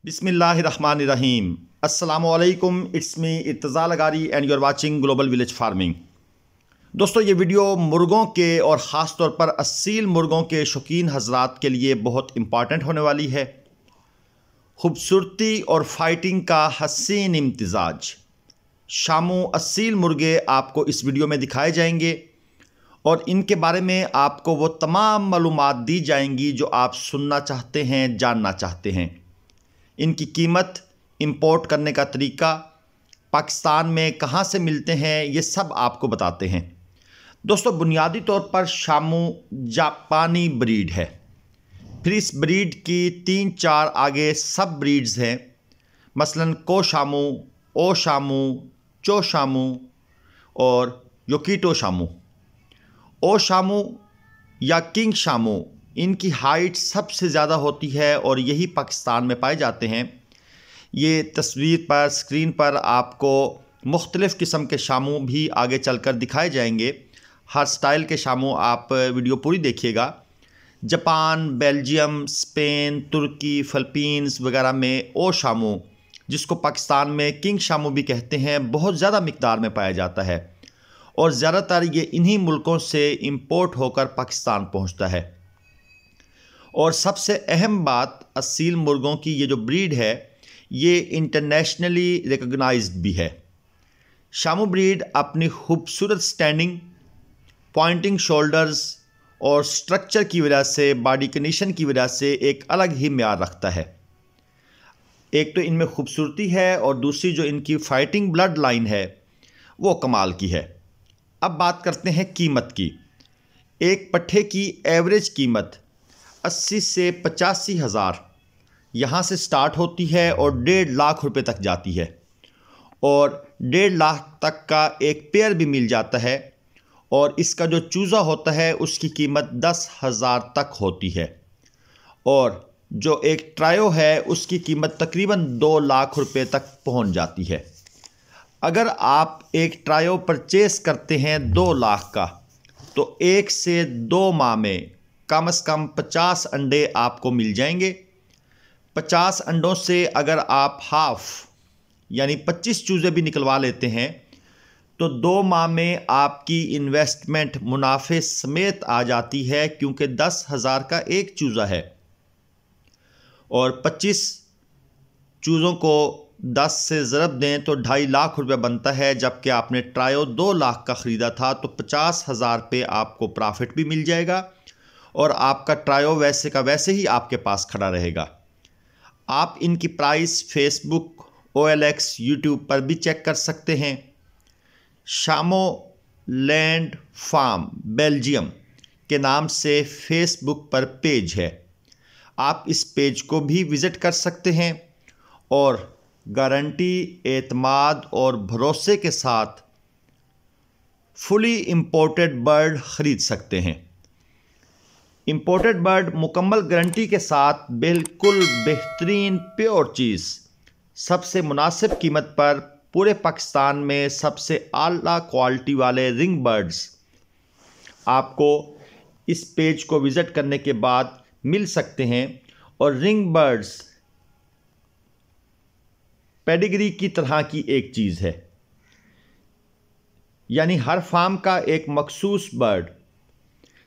बिस्मिल्लाहिर्रहमानिर्रहीम। अस्सलामुअलैकुम, it's me Irtaza Lagari and you are watching global village farming. दोस्तों, ये वीडियो मुर्गों के और ख़ास तौर पर असील मुर्गों के शौकीन हजरात के लिए बहुत इम्पॉर्टेंट होने वाली है। खूबसूरती और फाइटिंग का हसीन इम्तिज़ाज। शामू असील मुर्गे आपको इस वीडियो में दिखाए जाएंगे और इनके बारे में आपको वो तमाम मालूमात दी जाएंगी जो आप सुनना चाहते हैं, जानना चाहते हैं। इनकी कीमत, इंपोर्ट करने का तरीका, पाकिस्तान में कहाँ से मिलते हैं, ये सब आपको बताते हैं। दोस्तों, बुनियादी तौर पर शामू जापानी ब्रीड है। फिर इस ब्रीड की 3-4 आगे सब ब्रीड्स हैं, मसलन को शामू, ओ शामू, चो शामू और योकीटो शामू। ओ शामू या किंग शामू, इनकी हाइट सबसे ज़्यादा होती है और यही पाकिस्तान में पाए जाते हैं। ये तस्वीर पर, स्क्रीन पर आपको मुख्तलिफ़ किस्म के शामू भी आगे चलकर दिखाए जाएंगे। हर स्टाइल के शामू आप वीडियो पूरी देखिएगा। जापान, बेल्जियम, स्पेन, तुर्की, फ़िलीपींस वगैरह में ओ शामू, जिसको पाकिस्तान में किंग शामू भी कहते हैं, बहुत ज़्यादा मिक़दार में पाया जाता है और ज़्यादातर ये इन्हीं मुल्कों से इंपोर्ट होकर पाकिस्तान पहुंचता है। और सबसे अहम बात, असील मुर्गों की ये जो ब्रीड है, ये इंटरनेशनली रिकॉग्नाइज्ड भी है। शामू ब्रीड अपनी खूबसूरत स्टैंडिंग, पॉइंटिंग शोल्डर्स और स्ट्रक्चर की वजह से, बॉडी कंडीशन की वजह से एक अलग ही म्यार रखता है। एक तो इनमें खूबसूरती है और दूसरी जो इनकी फाइटिंग ब्लड लाइन है वो कमाल की है। अब बात करते हैं कीमत की। एक पट्ठे की एवरेज कीमत 80 से 85 हज़ार यहाँ से स्टार्ट होती है और 1.5 लाख रुपए तक जाती है और 1.5 लाख तक का एक पेयर भी मिल जाता है। और इसका जो चूज़ा होता है उसकी कीमत 10,000 तक होती है और जो एक ट्रायो है उसकी कीमत तकरीबन 2 लाख रुपए तक पहुंच जाती है। अगर आप एक ट्रायो परचेस करते हैं 2 लाख का, तो 1 से 2 माह में कम से कम 50 अंडे आपको मिल जाएंगे। 50 अंडों से अगर आप हाफ यानी 25 चूज़े भी निकलवा लेते हैं तो 2 माह में आपकी इन्वेस्टमेंट मुनाफे समेत आ जाती है, क्योंकि 10,000 का एक चूज़ा है और 25 चूज़ों को 10 से ज़रब दें तो 2.5 लाख रुपये बनता है। जबकि आपने ट्रायो 2 लाख का ख़रीदा था तो 50,000 पे आपको प्रॉफिट भी मिल जाएगा और आपका ट्रायो वैसे का वैसे ही आपके पास खड़ा रहेगा। आप इनकी प्राइस फेसबुक, OLX, यूट्यूब पर भी चेक कर सकते हैं। शामो लैंड फार्म बेल्जियम के नाम से फेसबुक पर पेज है, आप इस पेज को भी विज़िट कर सकते हैं और गारंटी, एतमाद और भरोसे के साथ फुली इंपोर्टेड बर्ड ख़रीद सकते हैं। इंपोर्टेड बर्ड मुकम्मल गारंटी के साथ बिल्कुल बेहतरीन प्योर चीज़, सबसे मुनासिब कीमत पर पूरे पाकिस्तान में सबसे आला क्वालिटी वाले रिंग बर्ड्स आपको इस पेज को विज़िट करने के बाद मिल सकते हैं। और रिंग बर्ड्स पेडिग्री की तरह की एक चीज़ है, यानी हर फार्म का एक मखसूस बर्ड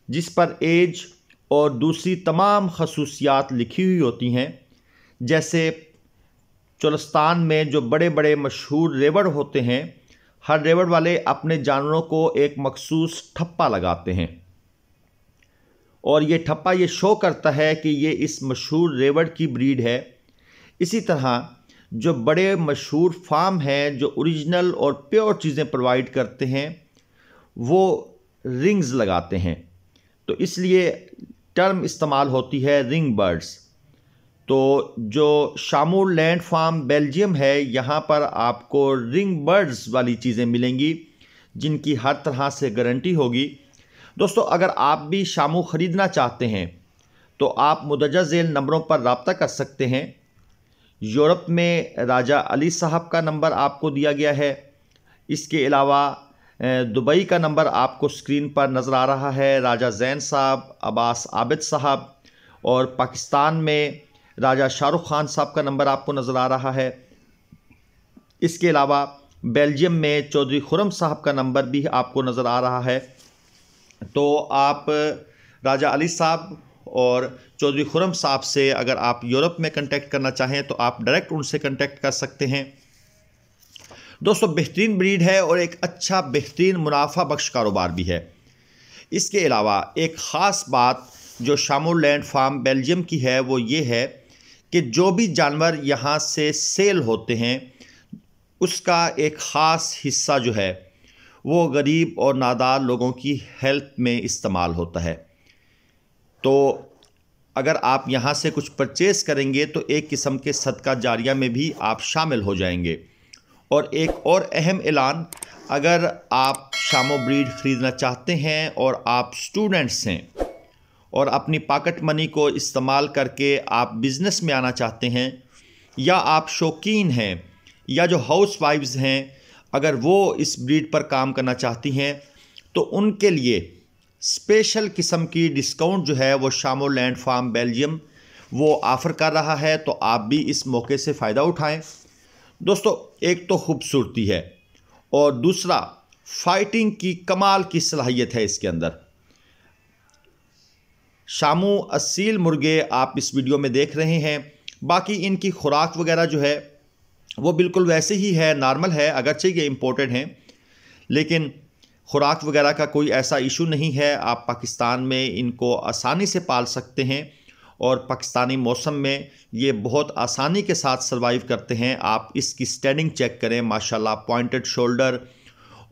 जिस पर एज और दूसरी तमाम खसूसियात लिखी हुई होती हैं। जैसे चोलिस्तान में जो बड़े बड़े मशहूर रेवड़ होते हैं, हर रेवड़ वाले अपने जानवरों को एक मखसूस ठप्पा लगाते हैं और ये ठप्पा ये शो करता है कि ये इस मशहूर रेवड़ की ब्रीड है। इसी तरह जो बड़े मशहूर फार्म हैं जो ओरिजिनल और प्योर चीज़ें प्रोवाइड करते हैं, वो रिंग्स लगाते हैं, तो इसलिए टर्म इस्तेमाल होती है रिंग बर्ड्स। तो जो शामू लैंड फार्म बेल्जियम है, यहाँ पर आपको रिंग बर्ड्स वाली चीज़ें मिलेंगी जिनकी हर तरह से गारंटी होगी। दोस्तों, अगर आप भी शामू ख़रीदना चाहते हैं तो आप मुदर्जा झेल नंबरों पर रब्ता कर सकते हैं। यूरोप में राजा अली साहब का नंबर आपको दिया गया है। इसके अलावा दुबई का नंबर आपको स्क्रीन पर नज़र आ रहा है, राजा जैन साहब, अब्बास आबिद साहब। और पाकिस्तान में राजा शाहरुख खान साहब का नंबर आपको नज़र आ रहा है। इसके अलावा बेल्जियम में चौधरी खुर्रम साहब का नंबर भी आपको नज़र आ रहा है। तो आप राजा अली साहब और चौधरी खुर्रम साहब से अगर आप यूरोप में कांटेक्ट करना चाहें तो आप डायरेक्ट उनसे कांटेक्ट कर सकते हैं। दोस्तों बेहतरीन ब्रीड है और एक अच्छा बेहतरीन मुनाफा बख्श कारोबार भी है। इसके अलावा एक ख़ास बात जो शामुल लैंड फार्म बेल्जियम की है वो ये है कि जो भी जानवर यहाँ से सेल होते हैं उसका एक ख़ास हिस्सा जो है वो गरीब और नादार लोगों की हेल्प में इस्तेमाल होता है। तो अगर आप यहाँ से कुछ परचेज़ करेंगे तो एक किस्म के सदका जारिया में भी आप शामिल हो जाएंगे। और एक और अहम ऐलान, अगर आप शामो ब्रीड ख़रीदना चाहते हैं और आप स्टूडेंट्स हैं और अपनी पॉकेट मनी को इस्तेमाल करके आप बिज़नेस में आना चाहते हैं, या आप शौकीन हैं या जो हाउस वाइफ्स हैं अगर वो इस ब्रीड पर काम करना चाहती हैं तो उनके लिए स्पेशल किस्म की डिस्काउंट जो है वो शामो लैंड फार्म बेल्जियम वो ऑफ़र कर रहा है। तो आप भी इस मौके से फ़ायदा उठाएं। दोस्तों एक तो खूबसूरती है और दूसरा फाइटिंग की कमाल की सलाहियत है इसके अंदर। शामू असील मुर्गे आप इस वीडियो में देख रहे हैं। बाकी इनकी खुराक वगैरह जो है वो बिल्कुल वैसे ही है, नॉर्मल है, अगरचे ये इम्पोर्टेड हैं लेकिन खुराक वगैरह का कोई ऐसा इशू नहीं है। आप पाकिस्तान में इनको आसानी से पाल सकते हैं और पाकिस्तानी मौसम में ये बहुत आसानी के साथ सर्वाइव करते हैं। आप इसकी स्टैंडिंग चेक करें, माशाल्लाह पॉइंटेड शोल्डर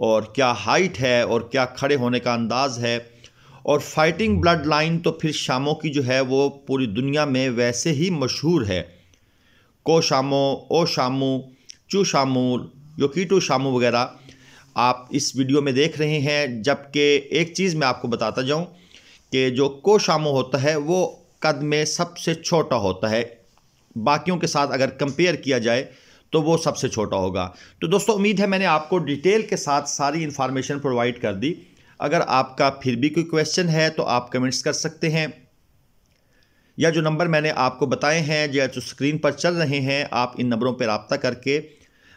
और क्या हाइट है और क्या खड़े होने का अंदाज़ है। और फाइटिंग ब्लड लाइन तो फिर शामों की जो है वो पूरी दुनिया में वैसे ही मशहूर है। को शामो, ओ शामू, चू शामू, योकीटू शामू वगैरह आप इस वीडियो में देख रहे हैं। जबकि एक चीज़ मैं आपको बताता जाऊं कि जो को शामो होता है वो कद में सबसे छोटा होता है, बाकियों के साथ अगर कंपेयर किया जाए तो वो सबसे छोटा होगा। तो दोस्तों उम्मीद है मैंने आपको डिटेल के साथ सारी इन्फॉर्मेशन प्रोवाइड कर दी। अगर आपका फिर भी कोई क्वेश्चन है तो आप कमेंट्स कर सकते हैं, या जो नंबर मैंने आपको बताए हैं जो तो स्क्रीन पर चल रहे हैं आप इन नंबरों पर रब्ता करके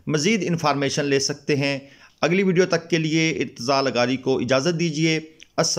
मज़ीद इन्फॉर्मेशन ले सकते हैं। अगली वीडियो तक के लिए इर्तिज़ा लगारी को इजाज़त दीजिए।